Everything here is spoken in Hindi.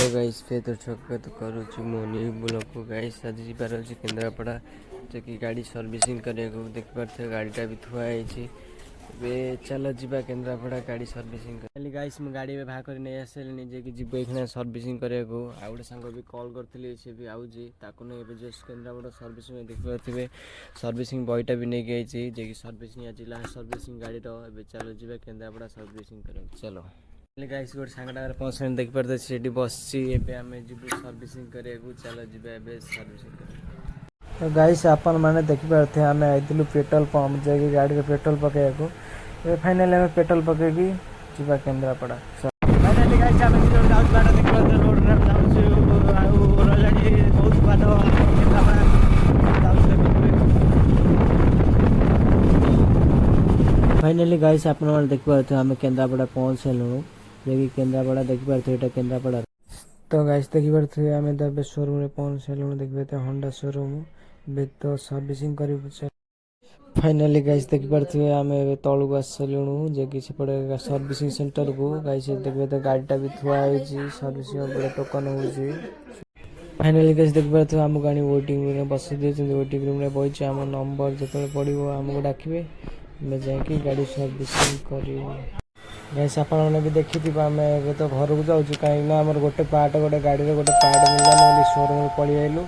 गाइस पे तो स्वागत करुछु मोनी ब्लॉग को गाइस आज जीवार अछि केन्द्रापड़ा जे कि गाड़ी सर्विसिंग करे को देख पारथे गाड़ीटा भी थुआ है बे चलो जीवा केन्द्रापड़ा गाड़ी सर्विसिंग खाली गाइस मु गाड़ी में भाग कर नै आसेलनी जे कि जीव एखना सर्विसिंग करे को आ गोटे संग भी कॉल करथली से भी आउजी ताको नै एबे जस्ट केन्द्रापड़ा सर्विसिंग में देख पारथिबे सर्विसिंग बॉयटा भी नै गई छी जे कि सर्विसिंग आज लास्ट सर्विसिंग गाड़ी रो एबे चलो जीवा केन्द्रापड़ा सर्विसिंग करे चलो गाइस गोटे सांगटा पहुँच देख पारे से बस आम जीव सर्विसिंग करे चलो जी सर्विसिंग तो गाइस अपन मैंने देखिपारे आम आइलु पेट्रोल पंप जाकि गाड़ी में पेट्रोल पकड़ फाइनाली आम पेट्रोल पकईकि जीवा केन्द्रापड़ा फाइनाली गाइस आम फाइनाली गाइस आप देखिपारे आम केन्द्रापड़ा पहुँच लुणु जे केन्द्रापड़ा देखिपारे ये केन्द्रापड़ा तो गाइस देखिपारे आम दबे शोरूम में पहुँच लुणु देखिए होंडा शोरूम बे तो सर्विसिंग कर फाइनाली गाइस देखिपारे आम तलू आसलुणु जे कि सेपटे सर्विसिंग सेंटर को गाइस देखिए तो गाड़ीटा भी थुआ सर्विसिंग टोकन हो फाइनाली गाइस देखिपारे आमको आनी वेटिंग रूम में बस वेटिंग रूम में बही आम नंबर जो पड़ो आमको डाके जाकि गाड़ी सर्विसिंग कर गाइस आपने भी देखी आम तो घर को जाऊँ कहीं गोटे पार्ट गोटे गाड़ी गोटे पार्ट मिललानी शोरूम पलि आइलु।